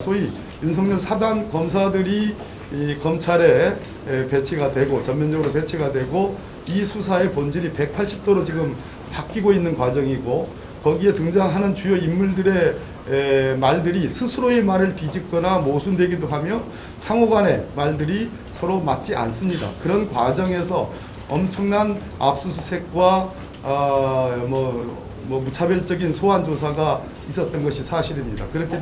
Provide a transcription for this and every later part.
소위 윤석열 사단 검사들이 이 검찰에 배치가 되고 전면적으로 배치가 되고 이 수사의 본질이 180도로 지금 바뀌고 있는 과정이고, 거기에 등장하는 주요 인물들의 말들이 스스로의 말을 뒤집거나 모순되기도 하며 상호간의 말들이 서로 맞지 않습니다. 그런 과정에서 엄청난 압수수색과 무차별적인 소환 조사가 있었던 것이 사실입니다. 그렇게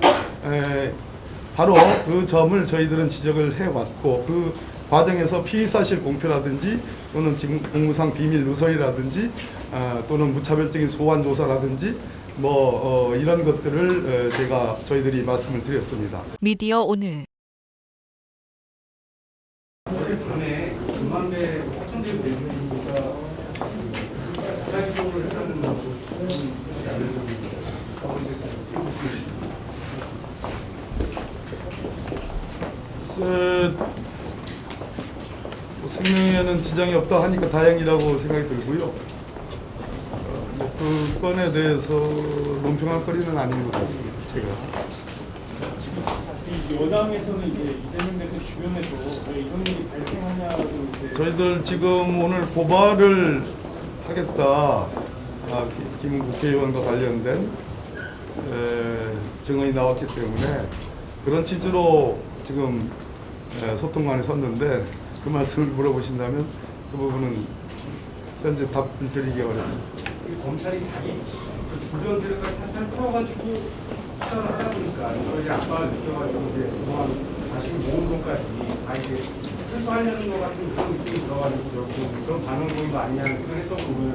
바로 그 점을 저희들은 지적을 해왔고, 그 과정에서 피의사실 공표라든지 또는 지금 공무상 비밀 누설이라든지 또는 무차별적인 소환 조사라든지 이런 것들을 저희들이 말씀을 드렸습니다. 미디어 오늘. 어제 밤에 금만배 시청자들 내주시니까 자사기록을 했다는 것도 생명에는 지장이 없다 하니까 다행이라고 생각이 들고요. 그 건에 대해서 논평할 거리는 아닌 것 같습니다. 제가. 여당에서는 이제 이재명 대표 주변에서 왜 이런 일이 발생하냐고 저희들 지금 오늘 고발을 하겠다. 김 국회의원과 관련된 증언이 나왔기 때문에 그런 취지로 지금 소통관에 섰는데, 그 말씀을 물어보신다면 그 부분은 현재 답을 드리기 어렵습니다. 검찰이 자기 그 주변 세력까지 탈탈 풀어가지고 수사를 하다 보니까 저희 압박을 느껴가지고 이제 그동안 자신이 모은 돈까지 다 이제 회수하려는 것 같은 그런 느낌이 들어가지고 결국 그런 반응보인 거 아니냐는 그런 해석을 오늘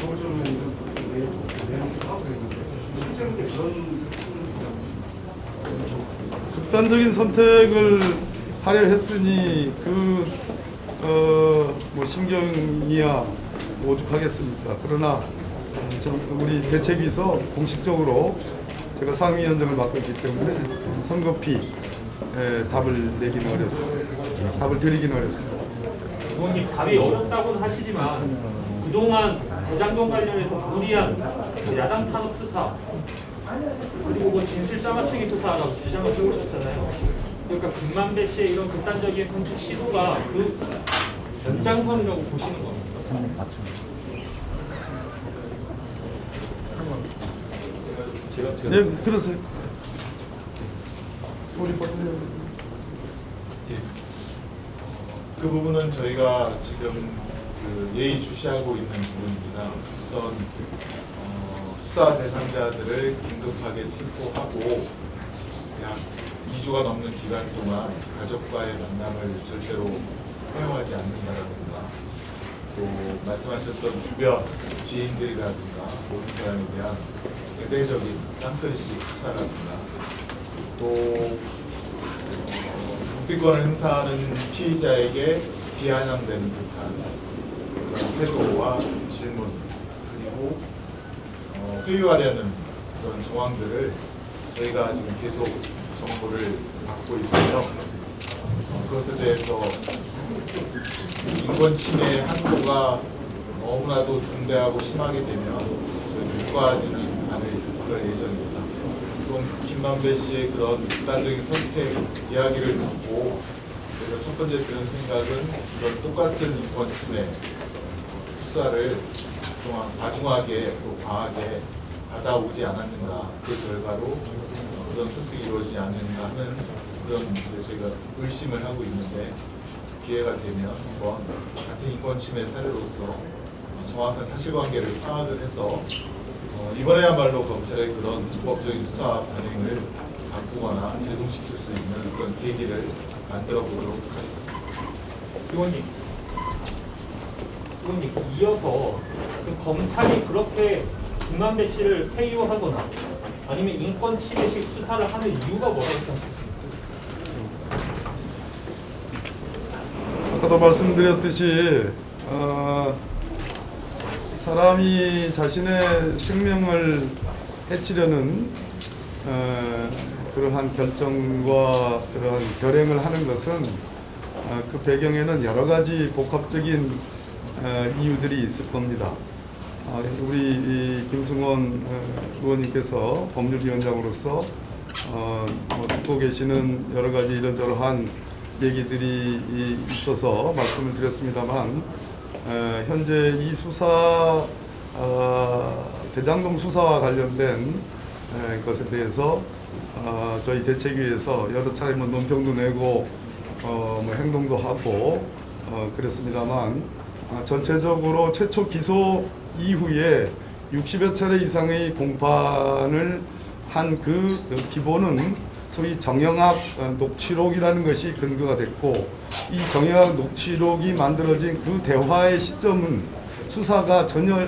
서울청 의원이 내놓기도 하고 그랬는데 실제로 그런 극단적인 선택을 하려 했으니 심경이야 오죽하겠습니까? 그러나 우리 대책위에서 공식적으로 제가 상임위원장을 맡고 있기 때문에 성급히 답을 내기는 어렵습니다. 답을 드리기는 어렵습니다. 의원님, 답이 어렵다고는 하시지만 그동안 대장동 관련해서 무리한 야당 탄압 수사 그리고 진실 짜맞추기 수사라고 주장을 해오셨잖아요. 그러니까 김만배 씨의 이런 극단적인 선택 시도가 그 연장선이라고 보시는 겁니까? 네, 그러세요. 그 부분은 저희가 지금 예의주시하고 있는 부분입니다. 우선 수사 대상자들을 긴급하게 체포하고 약 2주가 넘는 기간 동안 가족과의 만남을 절대로 허용하지 않는다라든가, 또 말씀하셨던 주변 지인들이라든가 모든 사람에 대한 대대적인 쌍끌이식 수사라든가, 또 국비권을 행사하는 피의자에게 비아냥되는 듯한 그런 태도와 질문, 그리고 회유하려는 그런 정황들을 저희가 지금 계속 정보를 받고 있으며, 그것에 대해서 인권 침해 한도가 너무나도 중대하고 심하게 되면 저희 육과하지는 않을 그럴 예정입니다. 그럼 김만배 씨의 그런 극단적인 선택 이야기를 듣고 저희가 첫 번째 드는 생각은 이런 똑같은 인권 침해 수사를 그동안 과중하게 또 과하게 받아오지 않았는가, 그 결과로 그런 선택이 이루어지지 않는가 하는 그런 저희가 의심을 하고 있는데, 기회가 되면 한번 같은 인권 침해 사례로서 정확한 사실관계를 파악을 해서 이번에야말로 검찰의 그런 불법적인 수사 반응을 바꾸거나 제동시킬 수 있는 그런 계기를 만들어 보도록 하겠습니다. 의원님, 이어서 그 검찰이 그렇게 김만배 씨를 회유하거나 아니면 인권 침해식 수사를 하는 이유가 뭐라고 생각하십니까? 아까도 말씀드렸듯이 사람이 자신의 생명을 해치려는 그러한 결정과 그러한 결행을 하는 것은 그 배경에는 여러 가지 복합적인 이유들이 있을 겁니다. 우리 김승원 의원님께서 법률위원장으로서 뭐 듣고 계시는 여러 가지 이런저러한 얘기들이 있어서 말씀을 드렸습니다만, 현재 이 수사 대장동 수사와 관련된 것에 대해서 저희 대책위에서 여러 차례 뭐 논평도 내고 뭐 행동도 하고 그랬습니다만, 전체적으로 최초 기소 이후에 60여 차례 이상의 공판을 한 그 기본은 소위 정영학 녹취록이라는 것이 근거가 됐고, 이 정영학 녹취록이 만들어진 그 대화의 시점은 수사가 전혀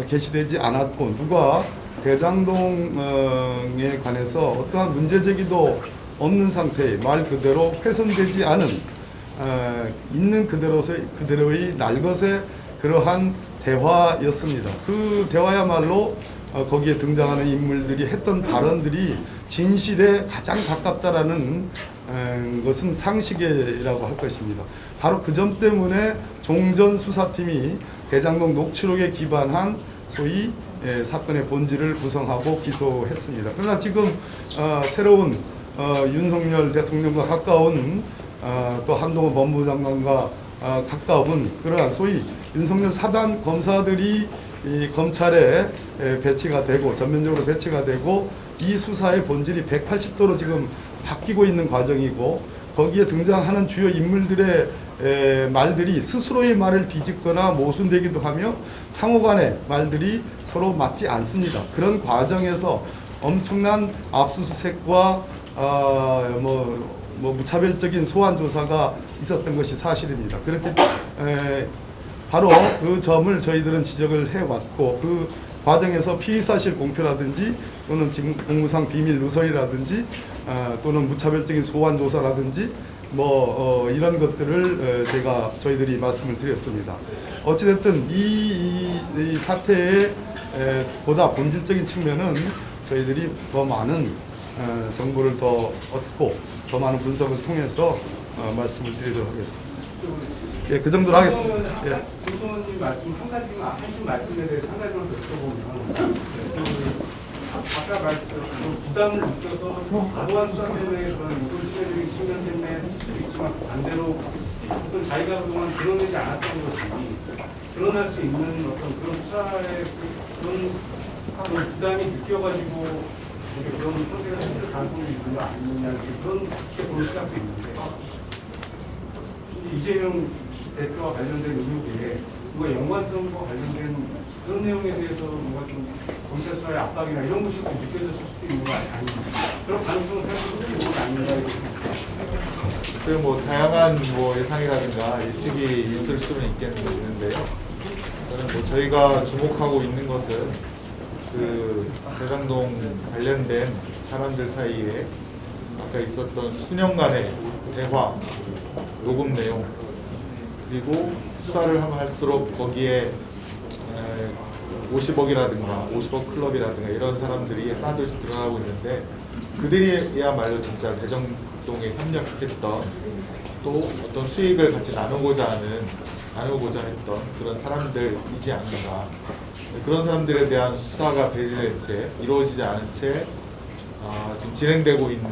개시되지 않았고, 누가 대장동에 관해서 어떠한 문제 제기도 없는 상태에 말 그대로 훼손되지 않은 있는 그대로의 날것의 그러한 대화였습니다. 그 대화야말로 거기에 등장하는 인물들이 했던 발언들이 진실에 가장 가깝다라는 것은 상식이라고 할 것입니다. 바로 그 점 때문에 종전 수사팀이 대장동 녹취록에 기반한 소위 사건의 본질을 구성하고 기소했습니다. 그러나 지금 새로운 윤석열 대통령과 가까운 또 한동훈 법무장관과 가까운 그러한 소위 윤석열 사단 검사들이 이 검찰에 배치가 되고 전면적으로 배치가 되고 이 수사의 본질이 180도로 지금 바뀌고 있는 과정이고, 거기에 등장하는 주요 인물들의 말들이 스스로의 말을 뒤집거나 모순되기도 하며 상호간의 말들이 서로 맞지 않습니다. 그런 과정에서 엄청난 압수수색과 뭐 무차별적인 소환 조사가 있었던 것이 사실입니다. 그렇게 바로 그 점을 저희들은 지적을 해왔고, 그 과정에서 피의사실 공표라든지 또는 공무상 비밀 누설이라든지 또는 무차별적인 소환 조사라든지 뭐 이런 것들을 저희들이 말씀을 드렸습니다. 어찌됐든 이 사태의 보다 본질적인 측면은 저희들이 더 많은 정보를 더 얻고 더 많은 분석을 통해서 말씀을 드리도록 하겠습니다. 예, 그 정도로 하겠습니다. 예. 교수님 말씀 하신 말씀에 대해서 한 가지만 여쭤보면, 아까 말씀드린 부담을 느껴서 과도한 수사 때문에 그런 모순시대적인 측면 때문에 했을 수도 있지만, 반대로 어떤 자기가 그동안 드러내지 않았던 것이 드러날 수 있는 어떤 그런 수사의 그런 부담이 느껴가지고 그런 선택을 했을 가능성이 있는 거 아니냐, 그렇게 볼 시각도 있는데, 이재명 대표와 관련된 의혹에 뭔가 연관성과 관련된 그런 내용에 대해서 뭔가 좀 검찰 수사의 압박이나 이런 것이 좀 느껴졌을 수도 있는 거 아닌가, 그런 가능성을 생각할 수도 있는 거 아닌가. 글쎄요, 뭐 다양한 뭐 예상이라든가 예측이 있을 수는 있는데요. 저는 뭐 저희가 주목하고 있는 것은 그 대장동 관련된 사람들 사이에 아까 있었던 수년간의 대화, 녹음 내용, 그리고 수사를 하면 할수록 거기에 50억이라든가 50억 클럽이라든가 이런 사람들이 하나둘씩 드러나고 있는데, 그들이야말로 진짜 대장동에 협력했던, 또 어떤 수익을 같이 나누고자 했던 그런 사람들이지 않는가. 그런 사람들에 대한 수사가 배제된 채, 이루어지지 않은 채 지금 진행되고 있는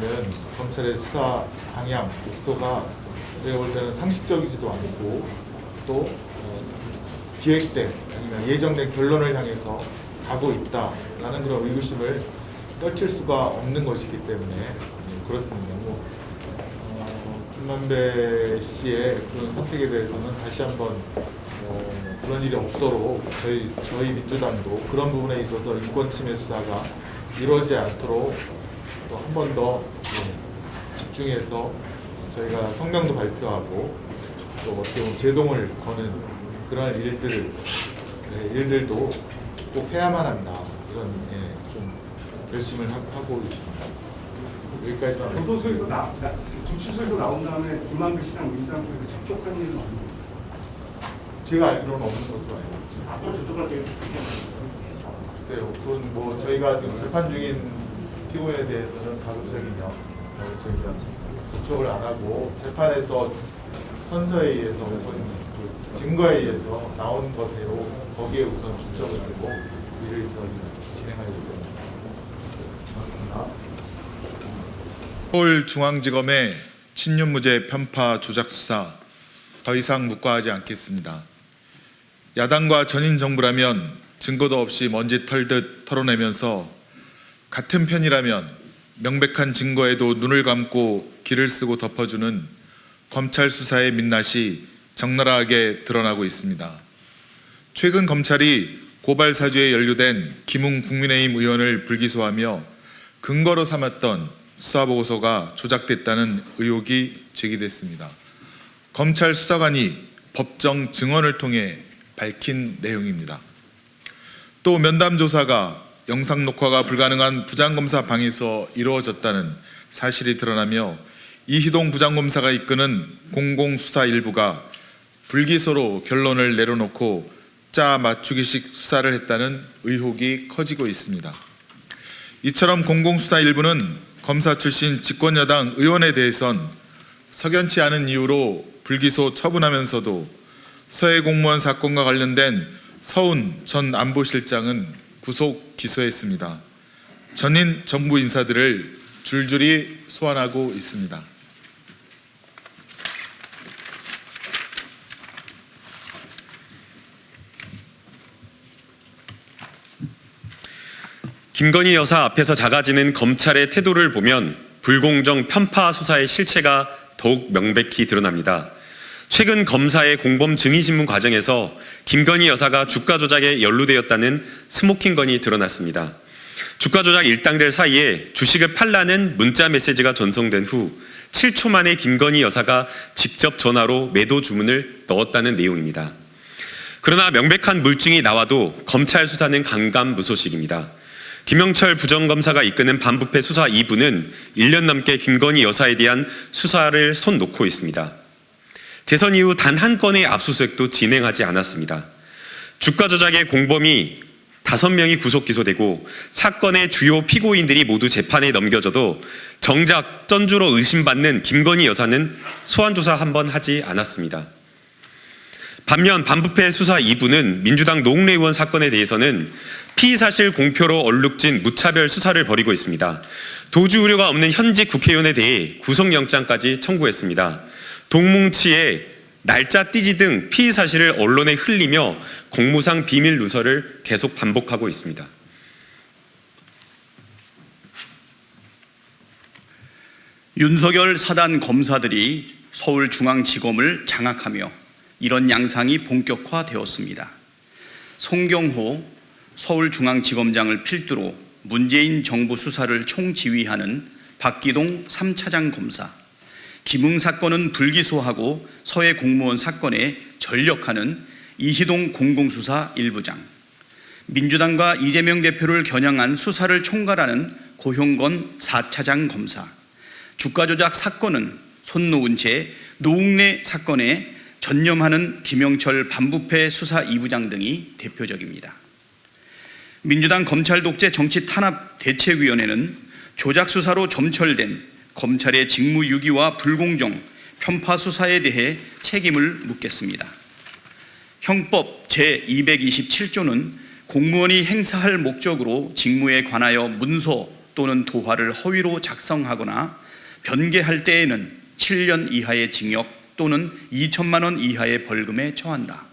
검찰의 수사 방향, 목표가 제가 볼 때는 상식적이지도 않고, 또 기획된 아니면 예정된 결론을 향해서 가고 있다라는 그런 의구심을 떨칠 수가 없는 것이기 때문에 그렇습니다. 김만배 씨의 그런 선택에 대해서는 다시 한번 그런 일이 없도록 저희 민주당도 그런 부분에 있어서 인권 침해 수사가 이루어지지 않도록 또 한 번 더 집중해서 저희가 성명도 발표하고, 또 어떻게 보면 제동을 거는 그런 일들도 꼭 해야만 한다, 이런 좀 결심을 하고 있습니다. 여기까지만 말씀드립니다. 구치소에서 나온 다음에 김만배 씨랑 민주당 쪽에서 접촉한 일은 없나요? 제가 알기로는 없는 것으로 알고 있습니다. 앞으로 접촉할 계획이 글쎄요, 그건 뭐 저희가 지금 재판 중인 피고인에 대해서는 가급적이면 저희가 접촉을 안 하고, 재판에서 선서에 의해서 혹은 그 증거에 의해서 나온 것대로 거기에 우선 중점을 두고 일을 진행할 예정입니다. 고맙습니다. 서울중앙지검의 친윤무죄 편파 조작 수사 더 이상 묵과하지 않겠습니다. 야당과 전인 정부라면 증거도 없이 먼지 털듯 털어내면서 같은 편이라면 명백한 증거에도 눈을 감고 귀를 쓰고 덮어주는 검찰 수사의 민낯이 적나라하게 드러나고 있습니다. 최근 검찰이 고발 사주에 연루된 김웅 국민의힘 의원을 불기소하며 근거로 삼았던 수사보고서가 조작됐다는 의혹이 제기됐습니다. 검찰 수사관이 법정 증언을 통해 밝힌 내용입니다. 또 면담 조사가 영상 녹화가 불가능한 부장검사 방에서 이루어졌다는 사실이 드러나며 이희동 부장검사가 이끄는 공공수사 일부가 불기소로 결론을 내려놓고 짜 맞추기식 수사를 했다는 의혹이 커지고 있습니다. 이처럼 공공수사 일부는 검사 출신 집권여당 의원에 대해선 석연치 않은 이유로 불기소 처분하면서도 서해 공무원 사건과 관련된 서훈 전 안보실장은 구속 기소했습니다. 전인 정부 인사들을 줄줄이 소환하고 있습니다. 김건희 여사 앞에서 작아지는 검찰의 태도를 보면 불공정 편파 수사의 실체가 더욱 명백히 드러납니다. 최근 검사의 공범 증인신문 과정에서 김건희 여사가 주가 조작에 연루되었다는 스모킹 건이 드러났습니다. 주가 조작 일당들 사이에 주식을 팔라는 문자 메시지가 전송된 후 7초 만에 김건희 여사가 직접 전화로 매도 주문을 넣었다는 내용입니다. 그러나 명백한 물증이 나와도 검찰 수사는 감감무소식입니다. 김영철 부장검사가 이끄는 반부패 수사 2부는 1년 넘게 김건희 여사에 대한 수사를 손 놓고 있습니다. 대선 이후 단 한 건의 압수수색도 진행하지 않았습니다. 주가 조작의 공범이 5명이 구속 기소되고 사건의 주요 피고인들이 모두 재판에 넘겨져도 정작 전주로 의심받는 김건희 여사는 소환 조사 한 번 하지 않았습니다. 반면 반부패 수사 2부는 민주당 노웅래 의원 사건에 대해서는 피의사실 공표로 얼룩진 무차별 수사를 벌이고 있습니다. 도주 우려가 없는 현직 국회의원에 대해 구속영장까지 청구했습니다. 동뭉치에 날짜 띠지 등 피의사실을 언론에 흘리며 공무상 비밀 누설을 계속 반복하고 있습니다. 윤석열 사단 검사들이 서울중앙지검을 장악하며 이런 양상이 본격화되었습니다. 송경호 서울중앙지검장을 필두로 문재인 정부 수사를 총지휘하는 박기동 3차장 검사, 김웅 사건은 불기소하고 서해 공무원 사건에 전력하는 이희동 공공수사 1부장, 민주당과 이재명 대표를 겨냥한 수사를 총괄하는 고형건 4차장 검사, 주가 조작 사건은 손 놓은 채 노웅래 사건에 전념하는 김영철 반부패 수사 2부장 등이 대표적입니다. 민주당 검찰 독재 정치 탄압 대책위원회는 조작 수사로 점철된 검찰의 직무유기와 불공정, 편파 수사에 대해 책임을 묻겠습니다. 형법 제227조는 공무원이 행사할 목적으로 직무에 관하여 문서 또는 도화를 허위로 작성하거나 변개할 때에는 7년 이하의 징역 또는 2천만 원 이하의 벌금에 처한다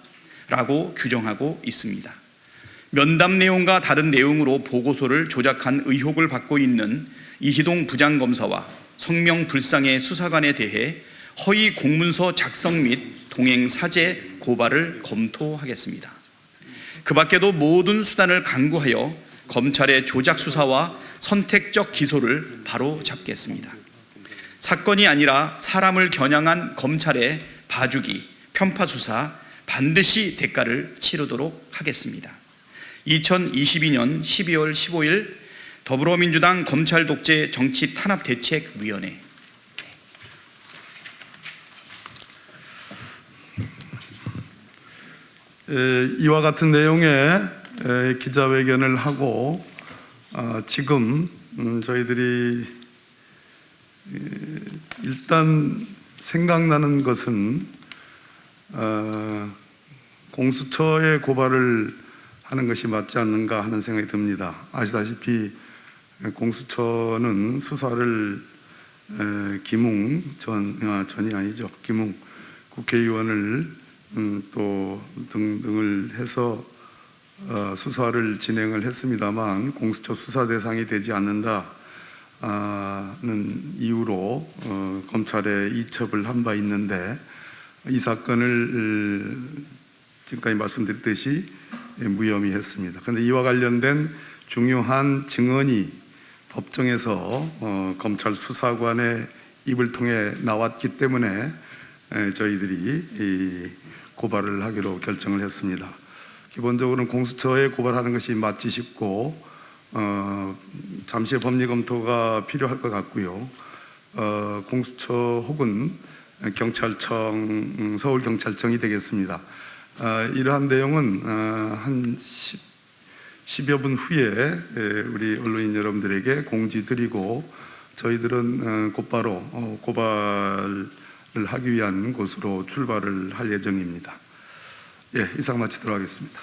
라고 규정하고 있습니다. 면담 내용과 다른 내용으로 보고서를 조작한 의혹을 받고 있는 이희동 부장검사와 성명불상의 수사관에 대해 허위 공문서 작성 및 동행 사죄 고발을 검토하겠습니다. 그 밖에도 모든 수단을 강구하여 검찰의 조작 수사와 선택적 기소를 바로 잡겠습니다. 사건이 아니라 사람을 겨냥한 검찰의 봐주기, 편파 수사 반드시 대가를 치르도록 하겠습니다. 2022년 12월 15일 더불어민주당 검찰 독재 정치 탄압 대책위원회. 이와 같은 내용의 기자회견을 하고 지금 저희들이 일단 생각나는 것은 공수처에 고발을 하는 것이 맞지 않는가 하는 생각이 듭니다. 아시다시피 공수처는 수사를 김웅 전이 아니죠. 김웅 국회의원을 또 등등을 해서 수사를 진행을 했습니다만 공수처 수사 대상이 되지 않는다는 이유로 검찰에 이첩을 한 바 있는데 이 사건을 지금까지 말씀드렸듯이 무혐의했습니다. 그런데 이와 관련된 중요한 증언이 법정에서 검찰 수사관의 입을 통해 나왔기 때문에 저희들이 고발을 하기로 결정을 했습니다. 기본적으로는 공수처에 고발하는 것이 맞지 싶고 잠시의 법리 검토가 필요할 것 같고요. 공수처 혹은 경찰청, 서울경찰청이 되겠습니다. 이러한 내용은 한 10여 분 후에 우리 언론인 여러분들에게 공지드리고 저희들은 곧바로 고발을 하기 위한 곳으로 출발을 할 예정입니다. 예, 이상 마치도록 하겠습니다.